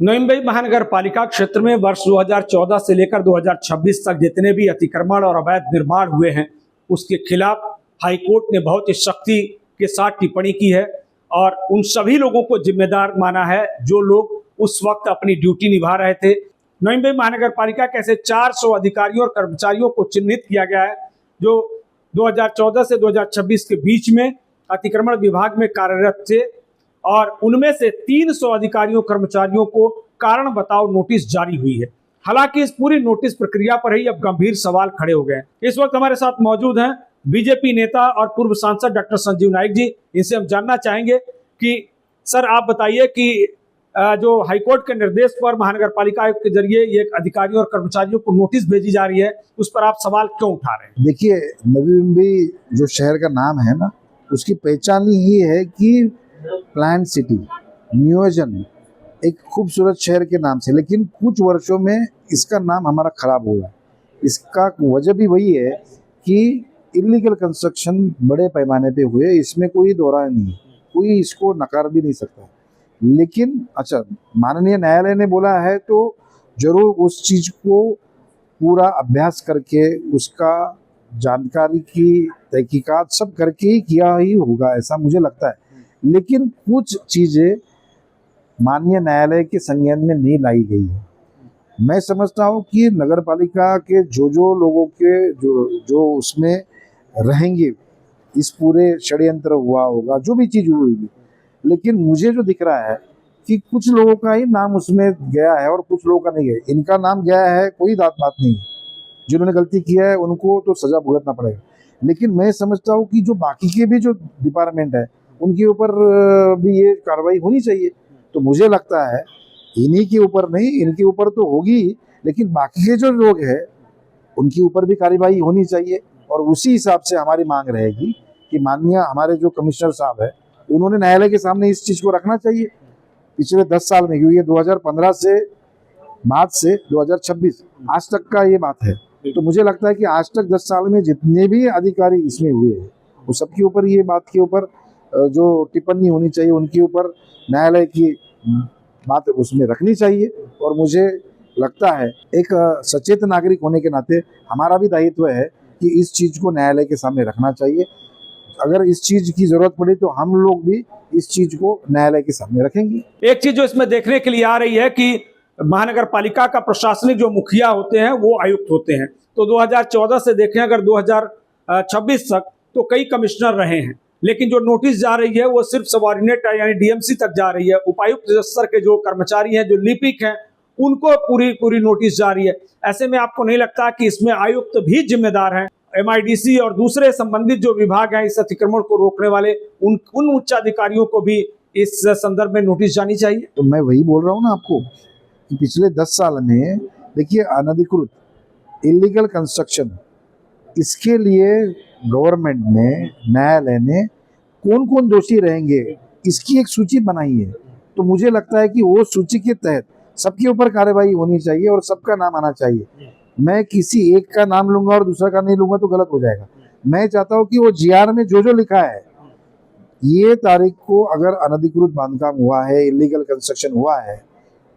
नवी मुंबई महानगर पालिका क्षेत्र में वर्ष 2014 से लेकर 2026 तक जितने भी अतिक्रमण और अवैध निर्माण हुए हैं उसके खिलाफ हाईकोर्ट ने बहुत ही सख्ती के साथ टिप्पणी की है और उन सभी लोगों को जिम्मेदार माना है जो लोग उस वक्त अपनी ड्यूटी निभा रहे थे। नवी मुंबई महानगर पालिका के ऐसे 400 अधिकारियों और कर्मचारियों को चिन्हित किया गया है जो 2014 से 2026 के बीच में अतिक्रमण विभाग में कार्यरत थे और उनमें से 300 अधिकारियों कर्मचारियों को कारण बताओ नोटिस जारी हुई है। हालांकि इस पूरी नोटिस प्रक्रिया पर ही अब गंभीर सवाल खड़े हो गए। इस वक्त हमारे साथ मौजूद हैं बीजेपी नेता और पूर्व सांसद डॉक्टर संजीव नाइक जी। इनसे हम जानना चाहेंगे कि सर आप बताइए कि जो हाईकोर्ट के निर्देश पर महानगर पालिका आयुक्त के जरिए ये अधिकारियों और कर्मचारियों को नोटिस भेजी जा रही है, उस पर आप सवाल क्यों उठा रहे हैं? देखिए, नवी मुंबई जो शहर का नाम है ना, उसकी पहचान ही है कि प्लान सिटी, नियोजन, एक खूबसूरत शहर के नाम से, लेकिन कुछ वर्षों में इसका नाम हमारा खराब हुआ। इसका वजह भी वही है कि इलीगल कंस्ट्रक्शन बड़े पैमाने पे हुए, इसमें कोई दोहरा नहीं, कोई इसको नकार भी नहीं सकता। लेकिन अच्छा, माननीय न्यायालय ने बोला है तो जरूर उस चीज को पूरा अभ्यास करके उसका जानकारी की तहकीकात सब करके ही किया ही होगा, ऐसा मुझे लगता है। लेकिन कुछ चीजें माननीय न्यायालय के संज्ञान में नहीं लाई गई है। मैं समझता हूँ कि नगर पालिका के जो लोगों के जो उसमें रहेंगे, इस पूरे षड्यंत्र हुआ होगा, जो भी चीज हुई होगी, लेकिन मुझे जो दिख रहा है कि कुछ लोगों का ही नाम उसमें गया है और कुछ लोगों का नहीं गया। इनका नाम गया है, कोई बात नहीं है। जिन्होंने गलती किया है उनको तो सजा भुगतना पड़ेगा। लेकिन मैं समझता हूँ कि जो बाकी के भी जो डिपार्टमेंट है उनके ऊपर भी ये कार्रवाई होनी चाहिए। तो मुझे लगता है इन्हीं के ऊपर नहीं, इनके ऊपर तो होगी, लेकिन बाकी के जो लोग हैं उनके ऊपर भी कार्रवाई होनी चाहिए। और उसी हिसाब से हमारी मांग रहेगी कि माननीय हमारे जो कमिश्नर साहब है उन्होंने न्यायालय के सामने इस चीज को रखना चाहिए। पिछले 10 साल में, क्योंकि 2015 से बाद से 2026 आज तक का ये बात है, तो मुझे लगता है कि आज तक 10 साल में जितने भी अधिकारी इसमें हुए हैं वो सबके ऊपर ये बात के ऊपर जो टिप्पणी होनी चाहिए, उनके ऊपर न्यायालय की बात उसमें रखनी चाहिए। और मुझे लगता है एक सचेत नागरिक होने के नाते हमारा भी दायित्व है कि इस चीज को न्यायालय के सामने रखना चाहिए। अगर इस चीज की जरूरत पड़ी तो हम लोग भी इस चीज को न्यायालय के सामने रखेंगे। एक चीज जो इसमें देखने के लिए आ रही है कि महानगर पालिका का प्रशासनिक जो मुखिया होते हैं वो आयुक्त होते हैं। तो 2014 से देखें अगर 2026 तक तो कई कमिश्नर रहे हैं, लेकिन जो नोटिस जा रही है वो सिर्फ सबऑर्डिनेट यानी डीएमसी तक जा रही है। उपायुक्त स्तर के जो कर्मचारी हैं, जो लिपिक हैं, उनको पूरी नोटिस जा रही है। ऐसे में आपको नहीं लगता कि इसमें आयुक्त भी जिम्मेदार हैं? एमआईडीसी और दूसरे संबंधित जो विभाग हैं इस अतिक्रमण को रोकने वाले, उन उच्चाधिकारियों को भी इस संदर्भ में नोटिस जानी चाहिए। तो मैं वही बोल रहा हूँ ना आपको कि पिछले 10 साल में देखिए, अनधिकृत इलीगल कंस्ट्रक्शन, इसके लिए गवर्नमेंट ने, न्यायालय ने कौन कौन दोषी रहेंगे इसकी एक सूची बनाई है। तो मुझे लगता है कि वो सूची के तहत सबके ऊपर कार्रवाई होनी चाहिए और सबका नाम आना चाहिए। मैं किसी एक का नाम लूंगा और दूसरा का नहीं लूंगा तो गलत हो जाएगा। मैं चाहता हूँ कि वो जीआर में जो लिखा है, ये तारीख को अगर अनधिकृत बांधकाम हुआ है, इलीगल कंस्ट्रक्शन हुआ है,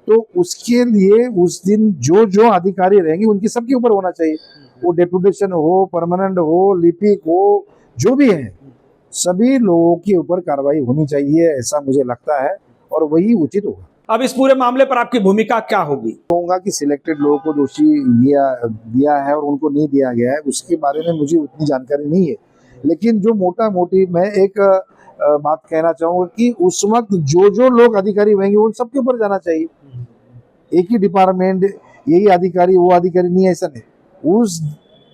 तो उसके लिए उस दिन जो अधिकारी रहेंगे उनकी सबके ऊपर होना चाहिए। वो डेपुटेशन हो, परमानेंट हो, लिपिक हो, जो भी है, सभी लोगों के ऊपर कार्रवाई होनी चाहिए, ऐसा मुझे लगता है, और वही उचित होगा। अब इस पूरे मामले पर आपकी भूमिका क्या होगी? कहूँगा कि सिलेक्टेड लोगों को दोषी दिया है और उनको नहीं दिया गया है, उसके बारे में मुझे उतनी जानकारी नहीं है। लेकिन जो मोटा मोटी मैं एक बात कहना चाहूँगा कि उस वक्त जो लोग अधिकारी होंगे उन सबके ऊपर जाना चाहिए। एक ही डिपार्टमेंट, यही अधिकारी वो अधिकारी नहीं है, ऐसा नहीं। उस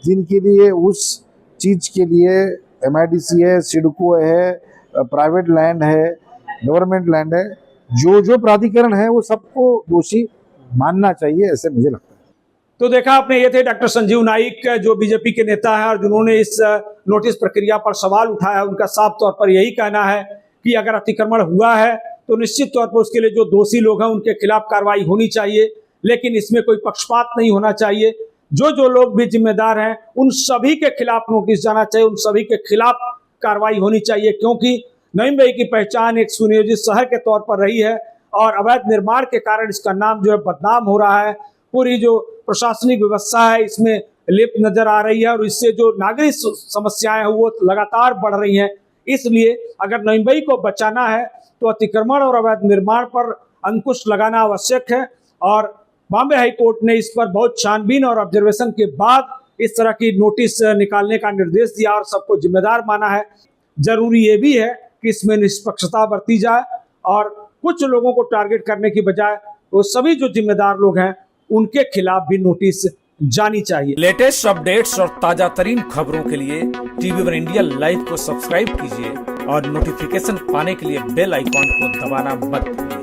दिन के लिए, उस चीज के लिए एमआईडीसी है, सिडको है, प्राइवेट लैंड है, गवर्नमेंट लैंड है, जो प्राधिकरण है वो सबको दोषी मानना चाहिए, ऐसे मुझे लगता है। तो देखा आपने, ये थे डॉक्टर संजीव नाइक जो बीजेपी के नेता हैं और जिन्होंने इस नोटिस प्रक्रिया पर सवाल उठाया। उनका साफ तौर पर यही कहना है कि अगर अतिक्रमण हुआ है तो निश्चित तौर पर उसके लिए जो दोषी लोग हैं उनके खिलाफ कार्रवाई होनी चाहिए, लेकिन इसमें कोई पक्षपात नहीं होना चाहिए। जो लोग भी जिम्मेदार हैं उन सभी के खिलाफ नोटिस जाना चाहिए, उन सभी के खिलाफ कार्रवाई होनी चाहिए, क्योंकि नवी मुंबई की पहचान एक सुनियोजित शहर के तौर पर रही है और अवैध निर्माण के कारण इसका नाम जो है बदनाम हो रहा है। पूरी जो प्रशासनिक व्यवस्था है इसमें लिप्त नजर आ रही है और इससे जो नागरिक समस्याएं हैं वो लगातार बढ़ रही हैं। इसलिए अगर नई मुंबई को बचाना है तो अतिक्रमण और अवैध निर्माण पर अंकुश लगाना आवश्यक है और बॉम्बे हाई कोर्ट ने इस पर बहुत छानबीन और ऑब्जर्वेशन के बाद इस तरह की नोटिस निकालने का निर्देश दिया और सबको जिम्मेदार माना है। जरूरी ये भी है कि इसमें निष्पक्षता बरती जाए और कुछ लोगों को टारगेट करने की बजाय वो सभी जो जिम्मेदार लोग हैं उनके खिलाफ भी नोटिस जानी चाहिए। लेटेस्ट अपडेट्स और ताजा तरीन खबरों के लिए TV1 इंडिया लाइव को सब्सक्राइब कीजिए और नोटिफिकेशन पाने के लिए बेल आइकॉन को दबाना मत भूलिए।